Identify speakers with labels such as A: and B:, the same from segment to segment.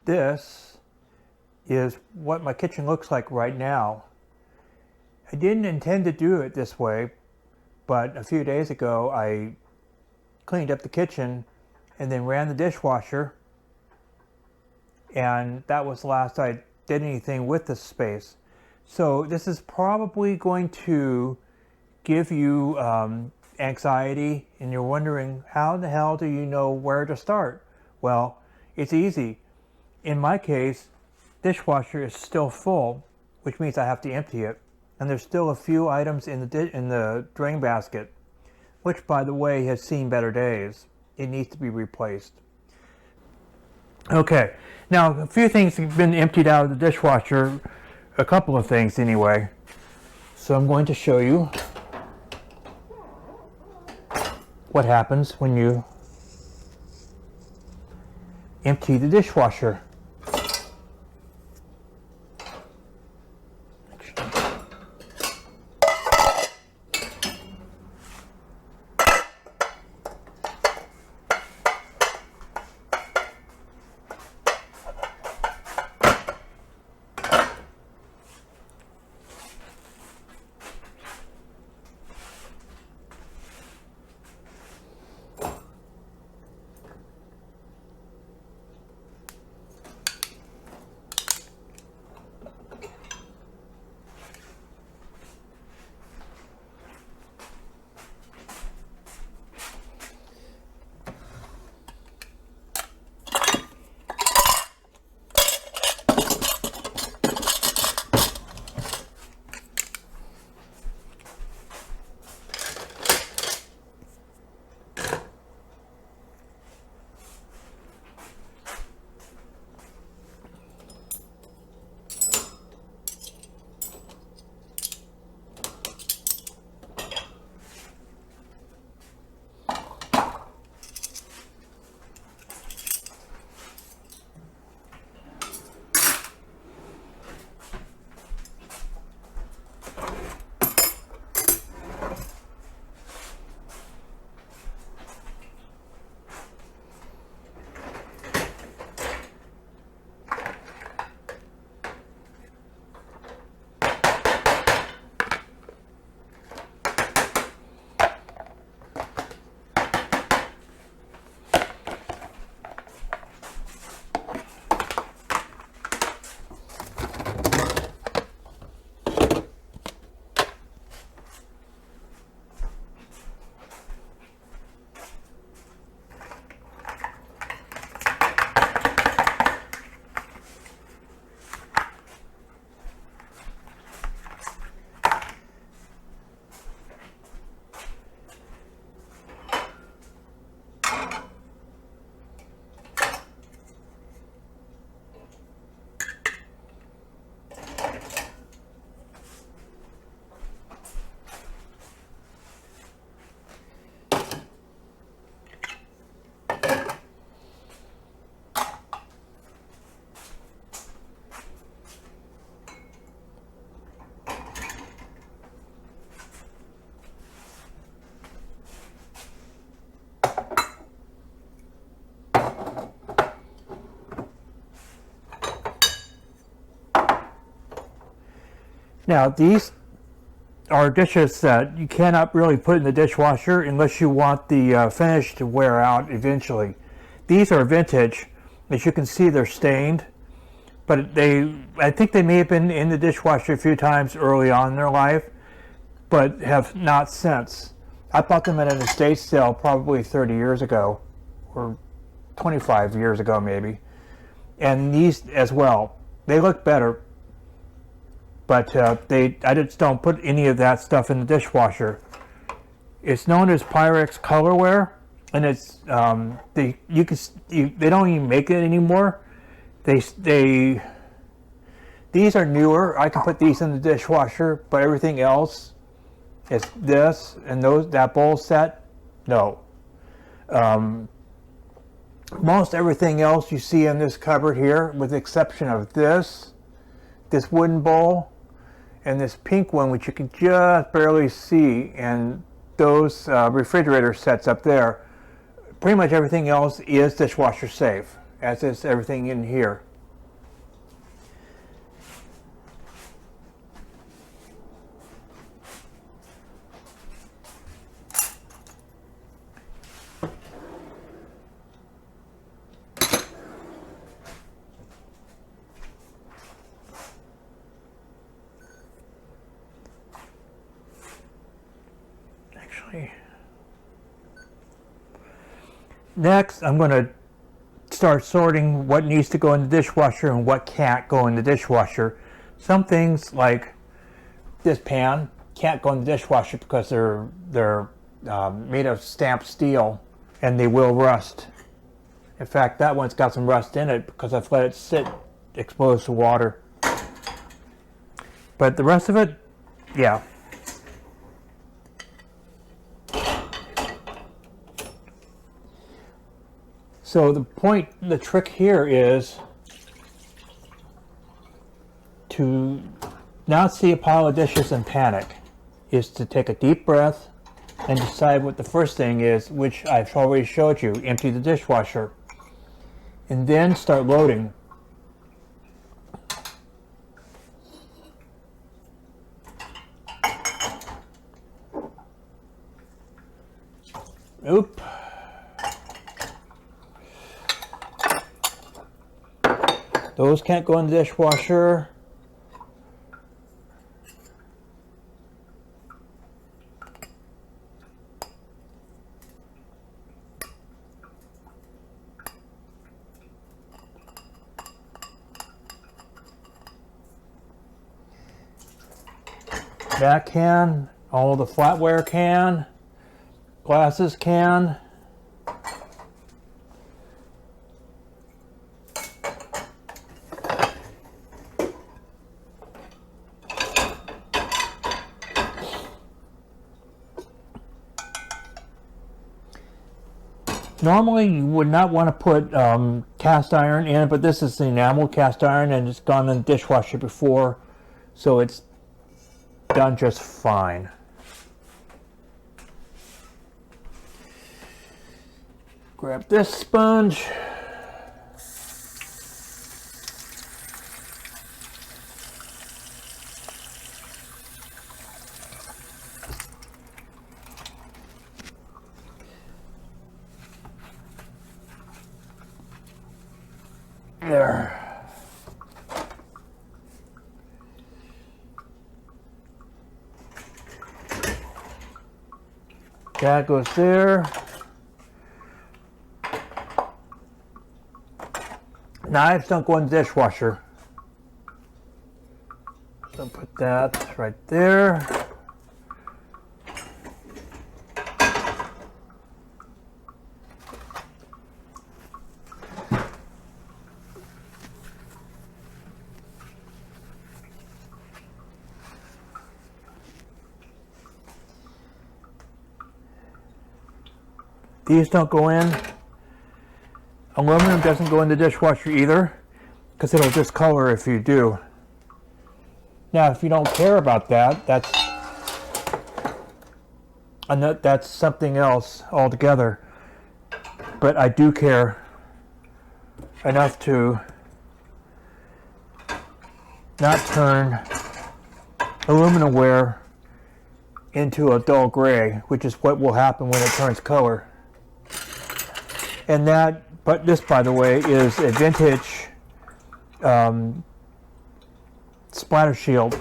A: This is what my kitchen looks like right now. I didn't intend to do it this way, but a few days ago I cleaned up the kitchen and then ran the dishwasher, and that was the last I did anything with this space. So this is probably going to give you anxiety, and you're wondering, how the hell do you know where to start? Well, it's easy. In my case, dishwasher is still full, which means I have to empty it. And there's still a few items in the drain basket, which, by the way, has seen better days. It needs to be replaced. Okay, now a few things have been emptied out of the dishwasher, a couple of things anyway. So I'm going to show you what happens when you empty the dishwasher. Now, these are dishes that you cannot really put in the dishwasher unless you want the finish to wear out eventually. These are vintage. As you can see, they're stained, but I think they may have been in the dishwasher a few times early on in their life, but have not since. I bought them at an estate sale probably 30 years ago, or 25 years ago maybe. And these as well. They look better, but I just don't put any of that stuff in the dishwasher. It's known as Pyrex Colorware, and it's they don't even make it anymore. These are newer. I can put these in the dishwasher, but everything else is this and that bowl set. No. Most everything else you see in this cupboard here, with the exception of this wooden bowl, and this pink one, which you can just barely see, and those refrigerator sets up there, pretty much everything else is dishwasher safe, as is everything in here. actually. Next, I'm going to start sorting what needs to go in the dishwasher and what can't go in the dishwasher. Some things like this pan can't go in the dishwasher because they're made of stamped steel and they will rust. In fact, that one's got some rust in it because I've let it sit exposed to water. But the rest of it, yeah. So the trick here is to not see a pile of dishes and panic, is to take a deep breath and decide what the first thing is, which I've already showed you, empty the dishwasher. And then start loading. Oop. Those can't go in the dishwasher. That can, all the flatware can, glasses can. Normally you would not want to put cast iron in, but this is the enamel cast iron and it's gone in the dishwasher before, so it's done just fine. Grab this sponge. There. That goes there. Knives don't go in the dishwasher. So put that right there. These don't go in. Aluminum doesn't go in the dishwasher either, because it'll discolor if you do. Now, if you don't care about that, that's something else altogether. But I do care enough to not turn aluminum ware into a dull gray, which is what will happen when it turns color. And but this, by the way, is a vintage splatter shield.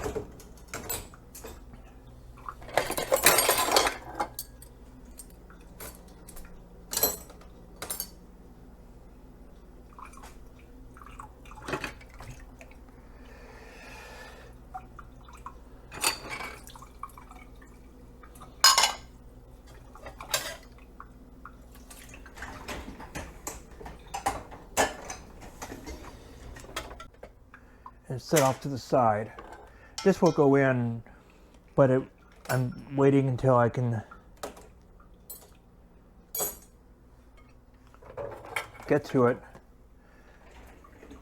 A: And set off to the side. This will go in, but I'm waiting until I can get to it.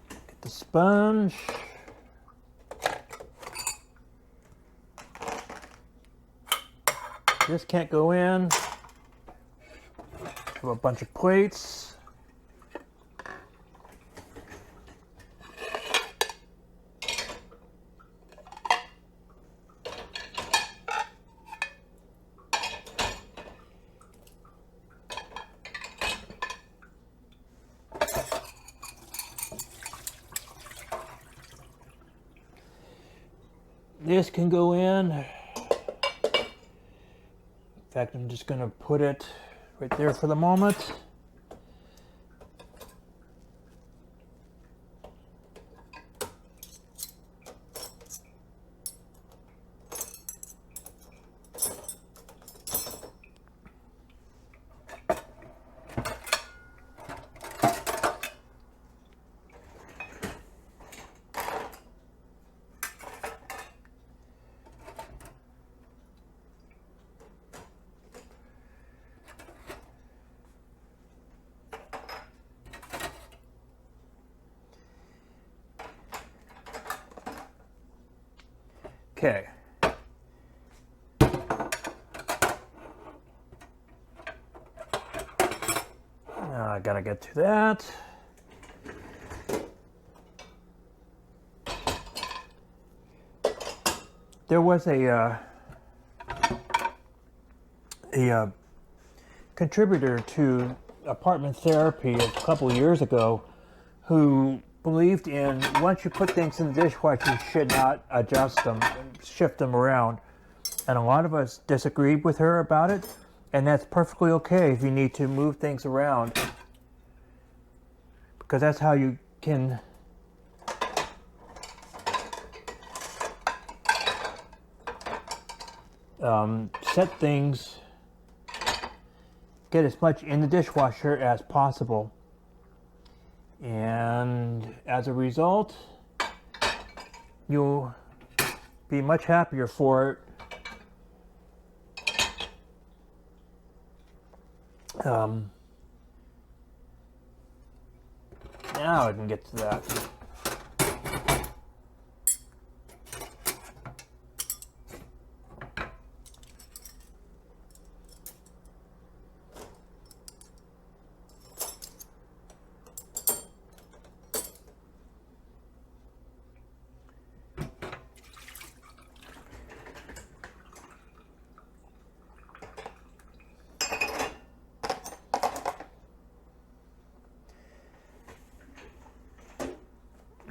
A: Get the sponge. This can't go in. Have a bunch of plates. This can go in. fact, I'm just going to put it right there for the moment. Okay. Now I gotta get to that. There was a contributor to apartment therapy a couple years ago who believed in once you put things in the dishwasher, you should not adjust them, shift them around. And a lot of us disagreed with her about it, and that's perfectly okay if you need to move things around, because that's how you can set things, get as much in the dishwasher as possible. And as a result, you'll be much happier for it. Now I can get to that.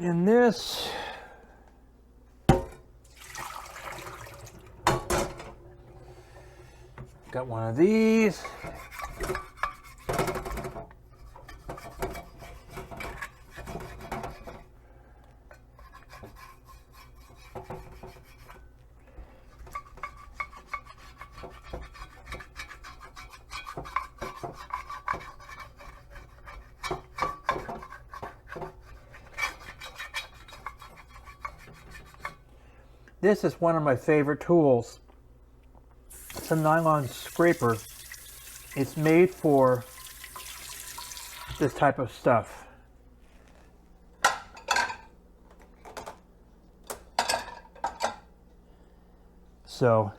A: In this, got one of these. This is one of my favorite tools. It's a Nylon Scraper. It's made for this type of stuff. So,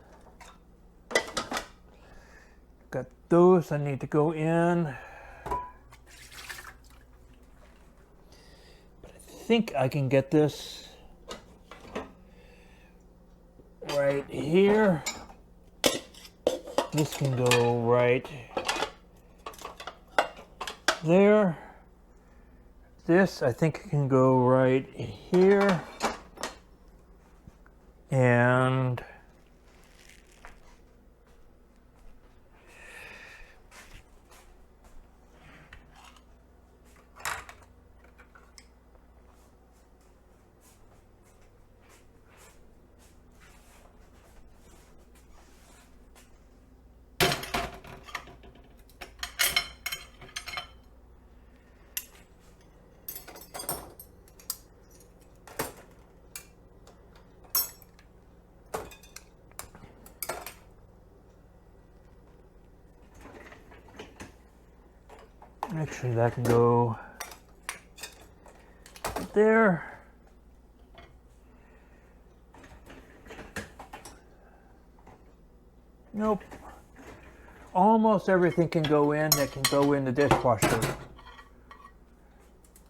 A: got those I need to go in. But I think I can get this right here. This can go right there. This I think can go right here. And actually that can go there. Nope. Almost everything can go in that can go in the dishwasher.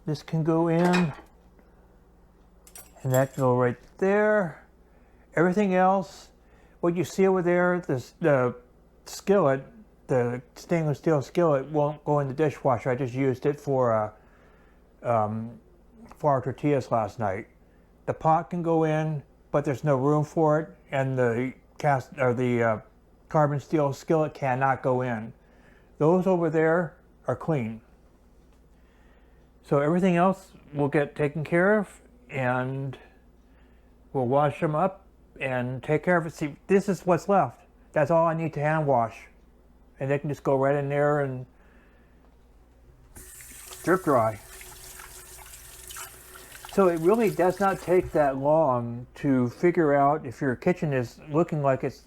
A: This can go in, and that can go right there. Everything else, what you see over there, the skillet, the stainless steel skillet won't go in the dishwasher. I just used it for our tortillas last night. The pot can go in, but there's no room for it, and the carbon steel skillet cannot go in. Those over there are clean. So everything else will get taken care of, and we'll wash them up and take care of it. See, this is what's left. That's all I need to hand wash. And they can just go right in there and drip dry. So it really does not take that long to figure out if your kitchen is looking like it's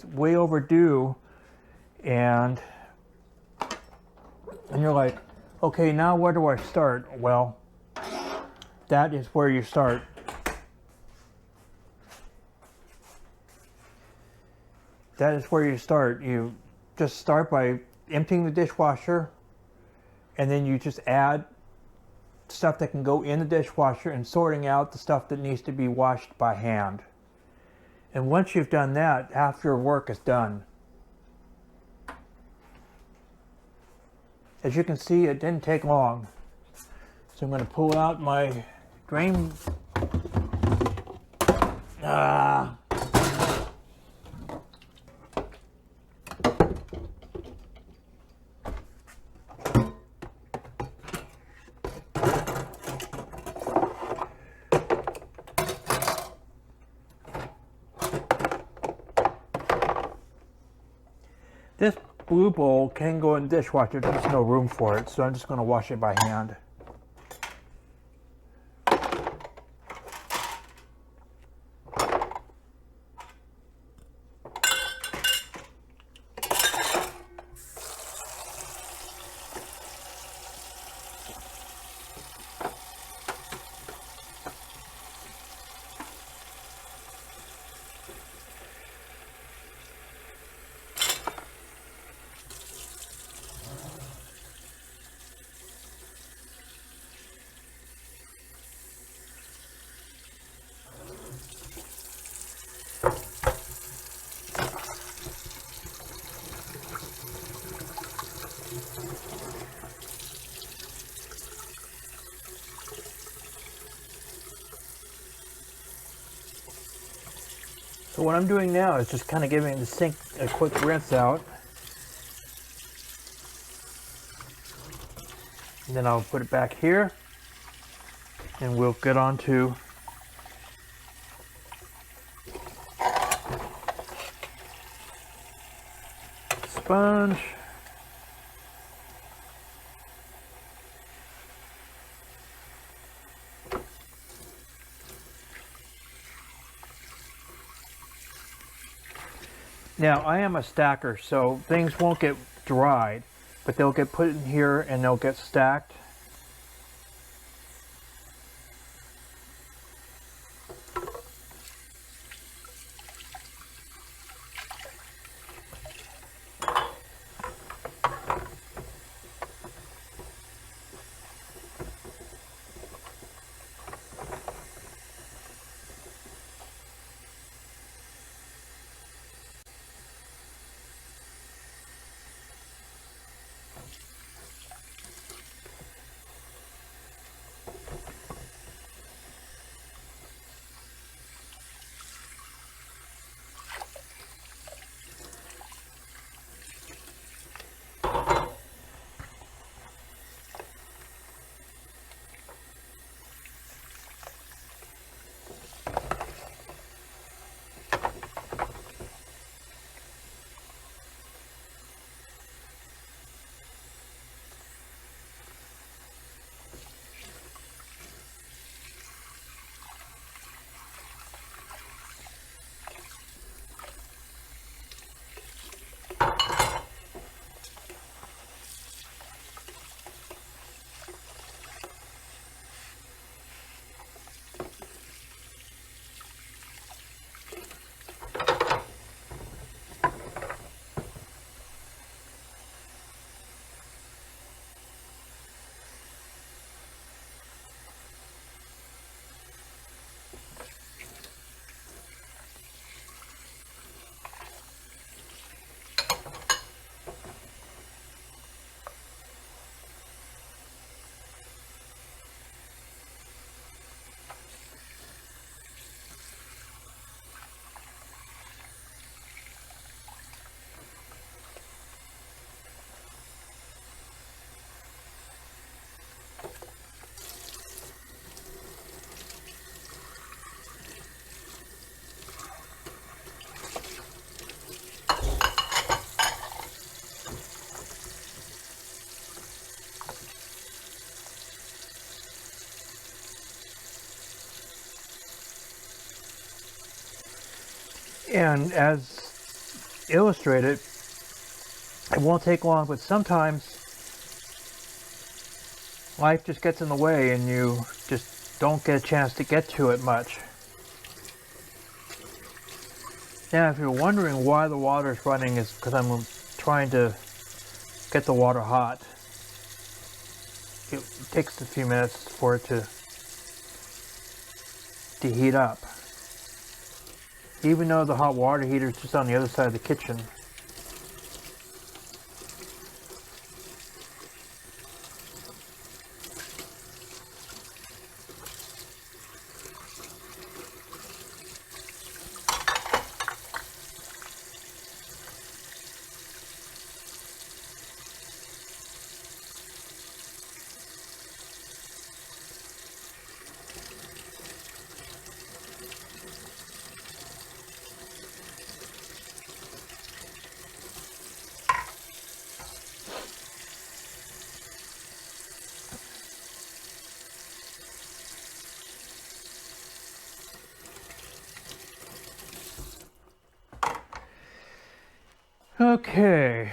A: way overdue, and you're like, okay, now where do I start? Well, that is where you start. That is where you start. You just start by emptying the dishwasher, and then you just add stuff that can go in the dishwasher and sorting out the stuff that needs to be washed by hand. And once you've done that, half your work is done. As you can see, it didn't take long. So I'm going to pull out my drain. This blue bowl can go in the dishwasher, there's no room for it, so I'm just going to wash it by hand. So what I'm doing now is just kind of giving the sink a quick rinse out. And then I'll put it back here, and we'll get on to sponge. Now, I am a stacker, so things won't get dried, but they'll get put in here and they'll get stacked. And as illustrated, it won't take long, but sometimes life just gets in the way and you just don't get a chance to get to it much. Now, if you're wondering why the water is running, it's because I'm trying to get the water hot. It takes a few minutes for it to heat up. Even though the hot water heater is just on the other side of the kitchen. Okay.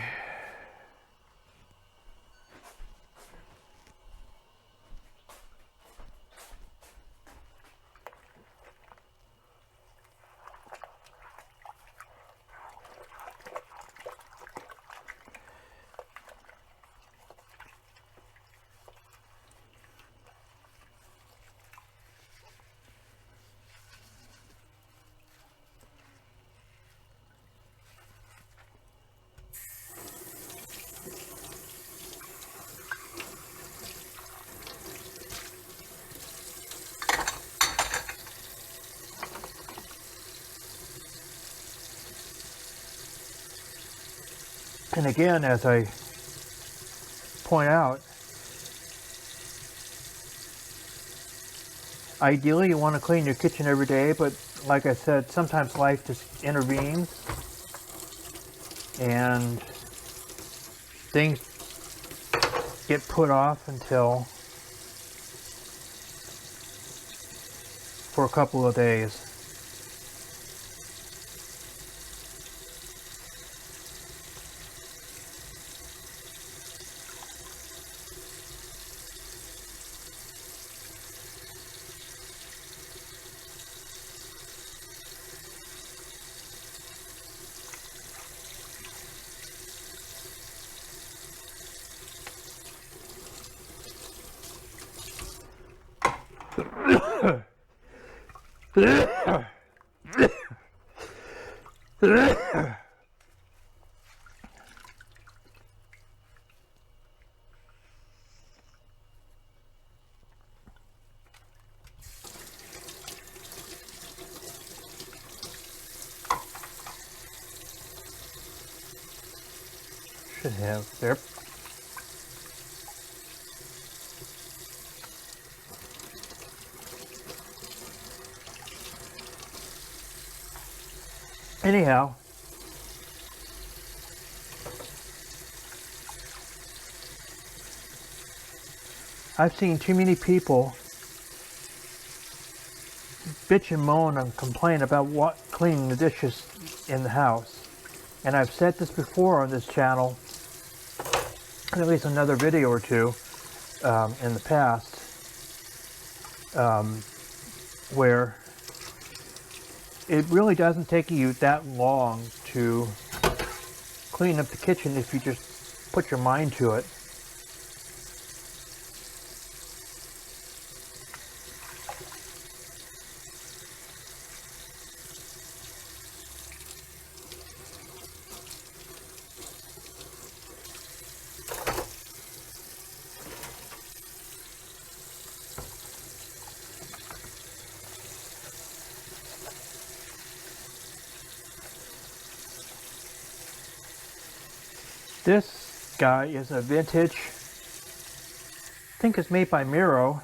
A: And again, as I point out, ideally you want to clean your kitchen every day, but like I said, sometimes life just intervenes and things get put off until for a couple of days. Should have there. Anyhow, I've seen too many people bitch and moan and complain about cleaning the dishes in the house. And I've said this before on this channel, in at least another video or two in the past, where it really doesn't take you that long to clean up the kitchen if you just put your mind to it. This guy is a vintage, I think it's made by Miro,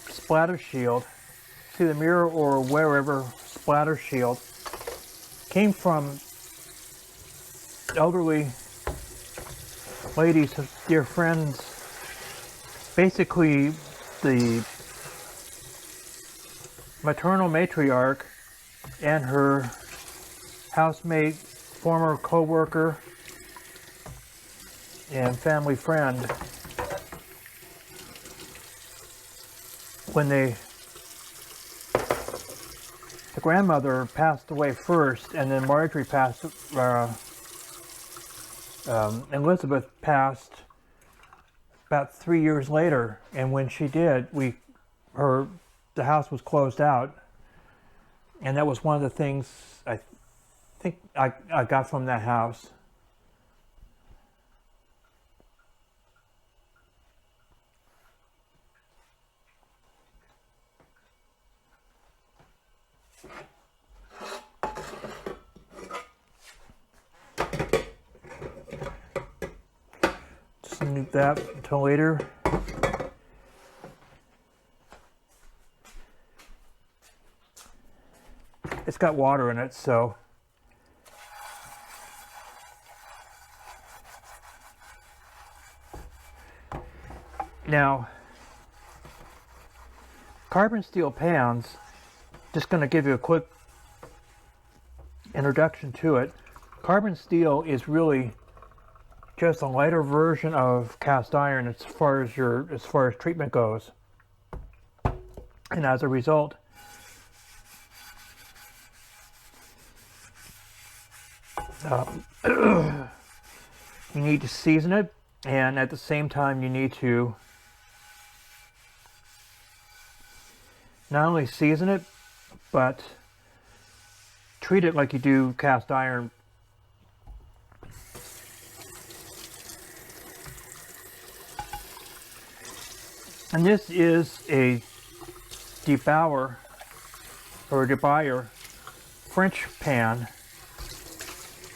A: splatter shield. See the Miro or wherever splatter shield. Came from elderly ladies, dear friends. Basically, the maternal matriarch and her housemate, former co-worker, and family friend, when the grandmother passed away first, and then Marjorie passed, Elizabeth passed about 3 years later, and when she did, the house was closed out, and that was one of the things I think I got from that house. Just leave that until later. It's got water in it, so now carbon steel pans, just going to give you a quick introduction to it. Carbon steel is really just a lighter version of cast iron as far as treatment goes, and as a result, you need to season it, and at the same time you need to not only season it, but treat it like you do cast iron. And this is a debauer French pan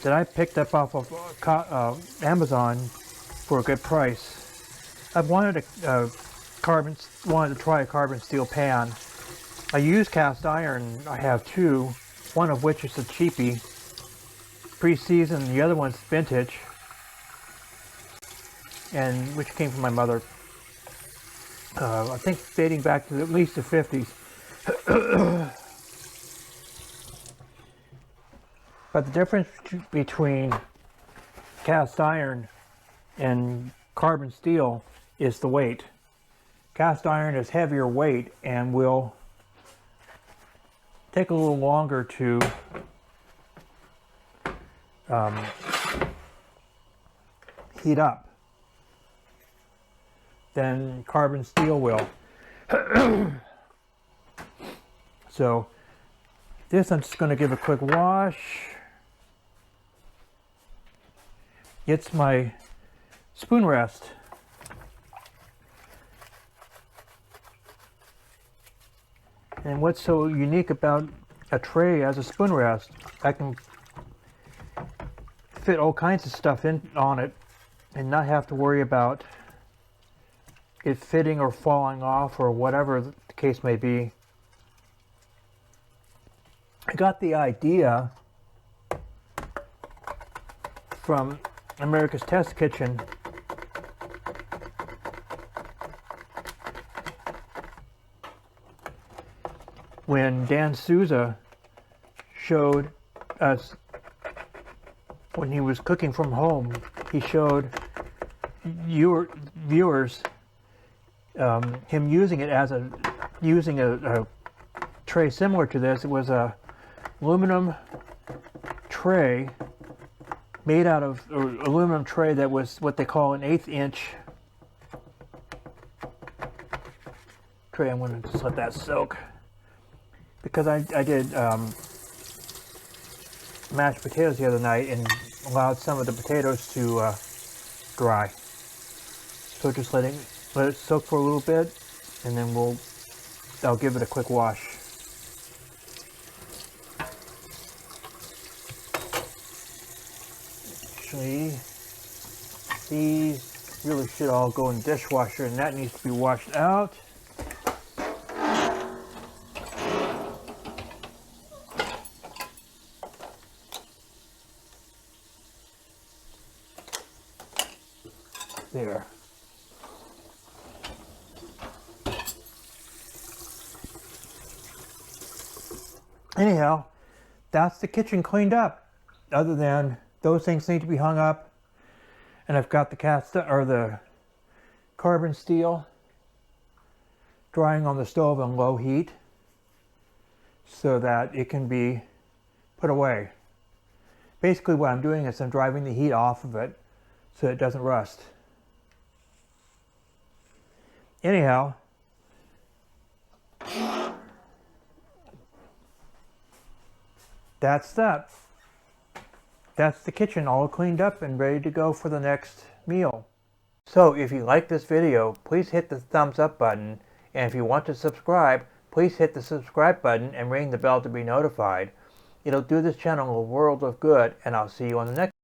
A: that I picked up off of Amazon for a good price. I've wanted to try a carbon steel pan. I use cast iron. I have two, one of which is a cheapie, pre-seasoned. The other one's vintage, and which came from my mother. I think dating back to at least the 50s. But the difference between cast iron and carbon steel is the weight. Cast iron is heavier weight and will take a little longer to heat up than carbon steel will. So this I'm just going to give a quick wash. It's my spoon rest. And what's so unique about a tray as a spoon rest, I can fit all kinds of stuff on it and not have to worry about it fitting or falling off or whatever the case may be. I got the idea from America's Test Kitchen. When Dan Souza showed us, when he was cooking from home, he showed viewers him using it as using a tray similar to this. It was a aluminum tray made out of aluminum tray that was what they call an 1/8 inch tray. I'm going to just let that soak, because I did mashed potatoes the other night and allowed some of the potatoes to dry. So just let it soak for a little bit, and then I'll give it a quick wash. Actually, these really should all go in the dishwasher, and that needs to be washed out. There. Anyhow, that's the kitchen cleaned up. Other than those things need to be hung up, and I've got the the carbon steel drying on the stove on low heat so that it can be put away. Basically what I'm doing is I'm driving the heat off of it so it doesn't rust. Anyhow, that's that. That's the kitchen all cleaned up and ready to go for the next meal. So if you like this video, please hit the thumbs up button, and if you want to subscribe, please hit the subscribe button and ring the bell to be notified. It'll do this channel a world of good, and I'll see you on the next